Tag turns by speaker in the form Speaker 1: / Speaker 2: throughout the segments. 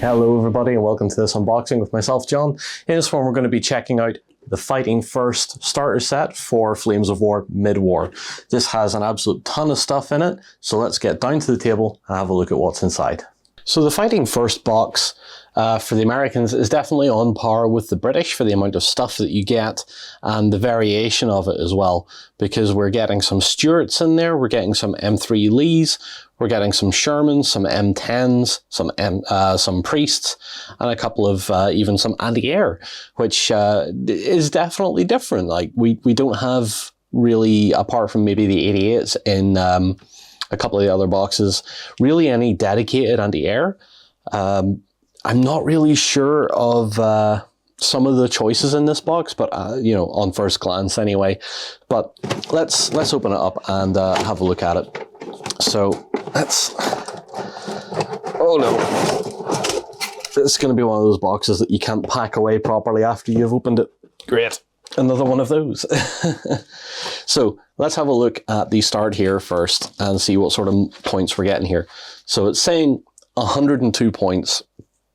Speaker 1: Hello everybody and welcome to this unboxing with myself, John. In this one we're going to be checking out the Fighting First starter set for Flames of War Mid-War. This has an absolute ton of stuff in it, so let's get down to the table and have a look at what's inside. So the Fighting First box for the Americans is definitely on par with the British for the amount of stuff that you get and the variation of it as well, because we're getting some Stuarts in there, we're getting some M3 Lees, we're getting some Shermans, some M10s, some Priests, and a couple of even some anti-air, which is definitely different. Like we don't have really, apart from maybe the 88s in a couple of the other boxes, really any dedicated anti-air. I'm not really sure of some of the choices in this box, but you know, on first glance anyway. But let's open it up and have a look at it. So let's. Oh no! This is going to be one of those boxes that you can't pack away properly after you've opened it. Great, another one of those. So let's have a look at the start here first and see what sort of points we're getting here. So it's saying 102 points.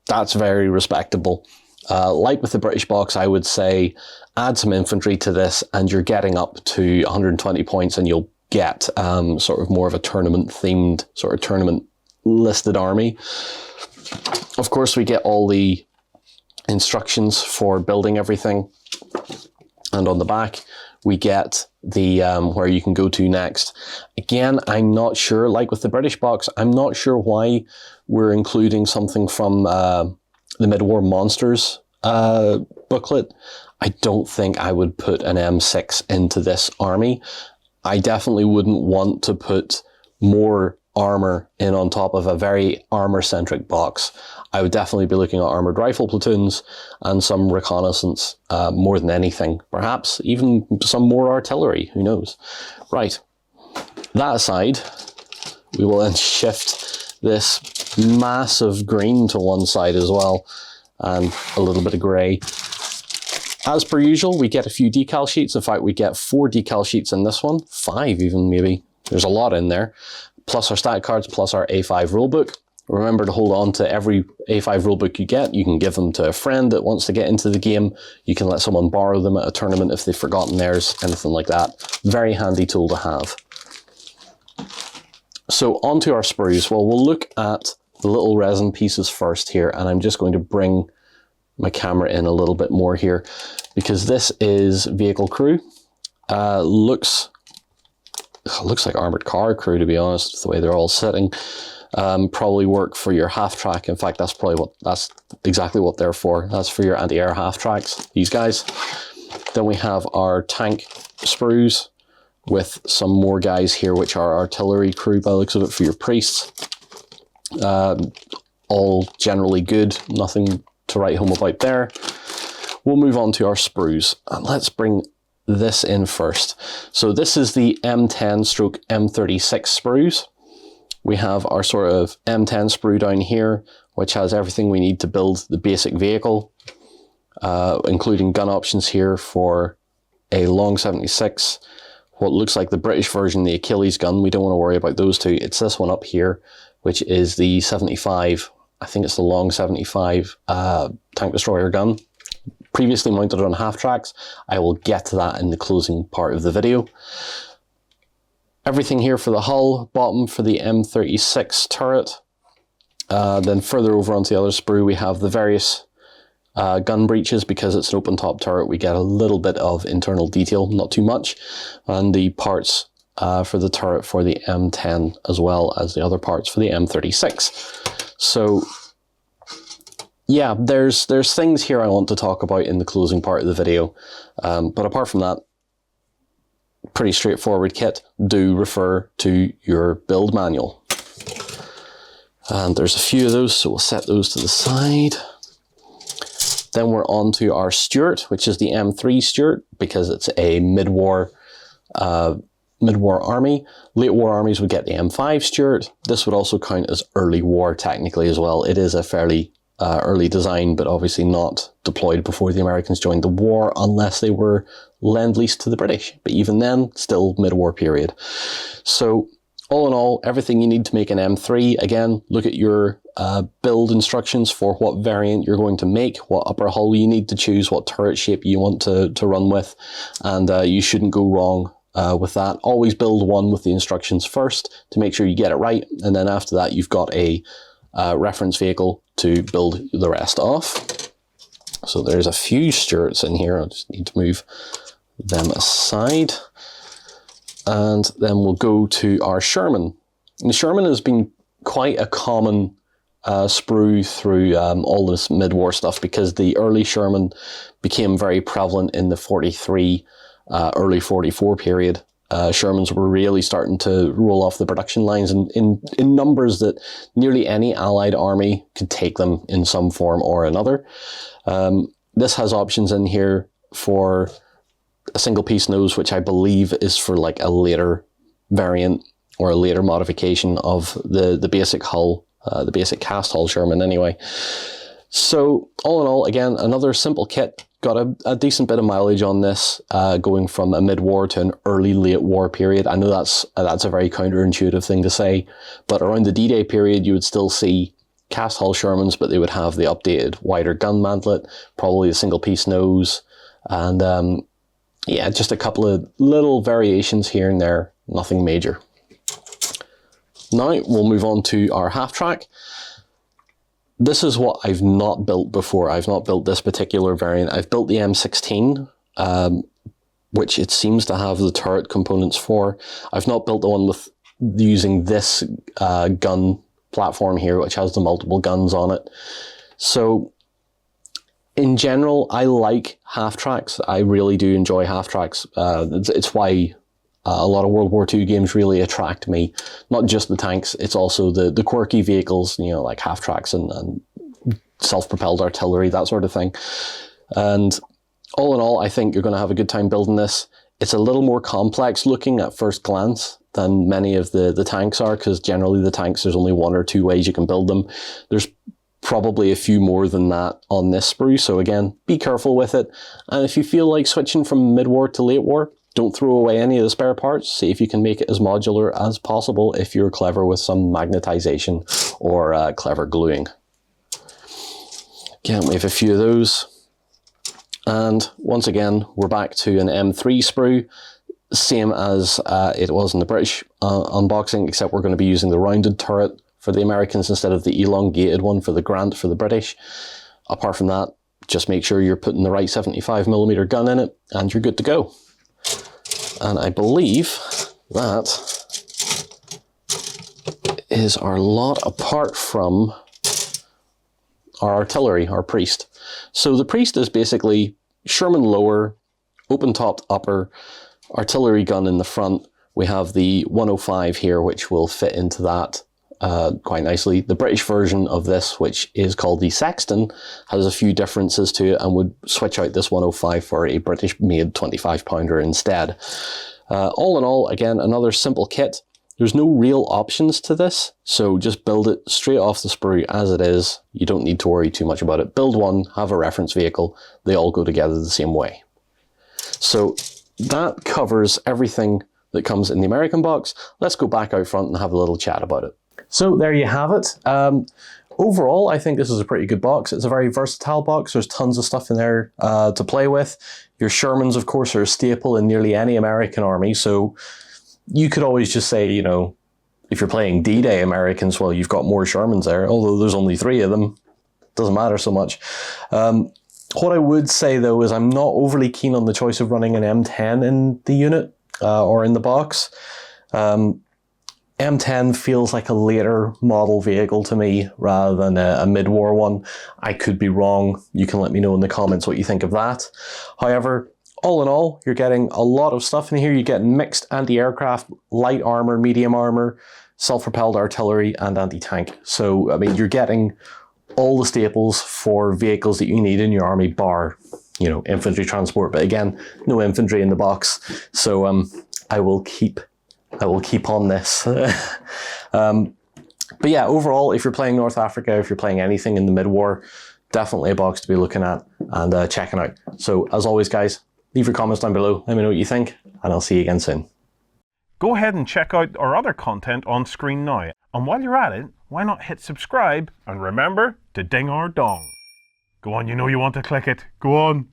Speaker 1: That's very respectable. Like with the British box, I would say add some infantry to this and you're getting up to 120 points and you'll get sort of more of a tournament-themed, sort of tournament-listed army. Of course, we get all the instructions for building everything. And on the back, we get the where you can go to next. Again, I'm not sure, like with the British box, I'm not sure why we're including something from the Mid-War Monsters booklet. I don't think I would put an M6 into this army. I definitely wouldn't want to put more armor in on top of a very armor-centric box. I would definitely be looking at armored rifle platoons and some reconnaissance more than anything. Perhaps even some more artillery, who knows. Right, that aside, we will then shift this massive green to one side as well, and a little bit of grey. As per usual, we get a few decal sheets. In fact, we get 4 decal sheets in this one, 5 even maybe. There's a lot in there. Plus our stat cards, plus our A5 rulebook. Remember to hold on to every A5 rulebook you get. You can give them to a friend that wants to get into the game. You can let someone borrow them at a tournament if they've forgotten theirs, anything like that. Very handy tool to have. So onto our sprues. Well, we'll look at the little resin pieces first here, and I'm just going to bring my camera in a little bit more here because this is vehicle crew. Looks like armored car crew, to be honest, the way they're all sitting. Probably work for your half track. In fact, that's exactly what they're for. That's for your anti-air half tracks, these guys. Then we have our tank sprues with some more guys here, which are artillery crew by the looks of it, for your priests. All generally good, nothing to write home about there. We'll move on to our sprues, and let's bring this in first. So this is the M10 stroke M36 sprues. We have our sort of M10 sprue down here, which has everything we need to build the basic vehicle, including gun options here for a long 76, what looks like the British version, the Achilles gun. We don't want to worry about those two. It's this one up here, which is the 75, I think it's the long 75 tank destroyer gun. Previously mounted on half tracks. I will get to that in the closing part of the video. Everything here for the hull, bottom for the M36 turret. Then further over onto the other sprue, we have the various gun breeches. Because it's an open top turret, we get a little bit of internal detail, not too much. And the parts for the turret for the M10, as well as the other parts for the M36. So yeah, there's things here I want to talk about in the closing part of the video. But apart from that, pretty straightforward kit. Do refer to your build manual. And there's a few of those, so we'll set those to the side. Then we're on to our Stuart, which is the M3 Stuart, because it's a mid-war army. Late war armies would get the M5 Stuart. This would also count as early war technically as well. It is a fairly early design, but obviously not deployed before the Americans joined the war, unless they were lend-leased to the British. But even then, still mid-war period. So all in all, everything you need to make an M3. Again, look at your build instructions for what variant you're going to make, what upper hull you need to choose, what turret shape you want to run with, and you shouldn't go wrong with that. Always build one with the instructions first to make sure you get it right, and then after that you've got a reference vehicle to build the rest off. So there's a few Stuarts in here, I just need to move them aside. And then we'll go to our Sherman. And the Sherman has been quite a common sprue through all this mid-war stuff, because the early Sherman became very prevalent in the 43, early 44 period. Shermans were really starting to roll off the production lines in numbers that nearly any Allied army could take them in some form or another. This has options in here for a single piece nose, which I believe is for like a later variant or a later modification of the basic hull, the basic cast hull Sherman anyway. So all in all, again, another simple kit. Got a decent bit of mileage on this, going from a mid-war to an early late war period. I know that's a very counterintuitive thing to say, but around the D-Day period you would still see cast hull Shermans, but they would have the updated wider gun mantlet, probably a single piece nose, and yeah, just a couple of little variations here and there, nothing major. Now we'll move on to our half-track. This is what I've not built before. I've not built this particular variant. I've built the M16, which it seems to have the turret components for. I've not built the one with using this gun platform here, which has the multiple guns on it. So in general, I like half-tracks. I really do enjoy half-tracks. It's why a lot of World War II games really attract me. Not just the tanks, it's also the quirky vehicles, you know, like half-tracks and self-propelled artillery, that sort of thing. And all in all, I think you're going to have a good time building this. It's a little more complex looking at first glance than many of the tanks are, because generally the tanks, there's only one or two ways you can build them. There's probably a few more than that on this sprue, so again, be careful with it. And if you feel like switching from mid-war to late war, don't throw away any of the spare parts. See if you can make it as modular as possible if you're clever with some magnetization or clever gluing. Again, we have a few of those. And once again, we're back to an M3 sprue, same as it was in the British unboxing, except we're going to be using the rounded turret for the Americans instead of the elongated one for the Grant for the British. Apart from that, just make sure you're putting the right 75mm gun in it and you're good to go. And I believe that is our lot, apart from our artillery, our priest. So the priest is basically Sherman lower, open-topped upper, artillery gun in the front. We have the 105 here, which will fit into that quite nicely. The British version of this, which is called the Sexton, has a few differences to it and would switch out this 105 for a British-made 25-pounder instead. All in all, again, another simple kit. There's no real options to this, so just build it straight off the sprue as it is. You don't need to worry too much about it. Build one, have a reference vehicle, they all go together the same way. So that covers everything that comes in the American box. Let's go back out front and have a little chat about it. So there you have it. Overall, I think this is a pretty good box. It's a very versatile box. There's tons of stuff in there to play with. Your Shermans, of course, are a staple in nearly any American army, so you could always just say, you know, if you're playing D-Day Americans, well, you've got more Shermans there, although there's only 3 of them. Doesn't matter so much. What I would say, though, is I'm not overly keen on the choice of running an M10 in the unit or in the box. M10 feels like a later model vehicle to me rather than a mid-war one. I could be wrong. You can let me know in the comments what you think of that. However, all in all, you're getting a lot of stuff in here. You get mixed anti-aircraft, light armor, medium armor, self-propelled artillery, and anti-tank. So, I mean, you're getting all the staples for vehicles that you need in your army, bar, you know, infantry transport. But again, no infantry in the box. So I will keep on this. But yeah, overall, if you're playing North Africa, if you're playing anything in the mid-war, definitely a box to be looking at and checking out. So as always, guys, leave your comments down below. Let me know what you think, and I'll see you again soon.
Speaker 2: Go ahead and check out our other content on screen now. And while you're at it, why not hit subscribe and remember to ding our dong. Go on, you know you want to click it. Go on.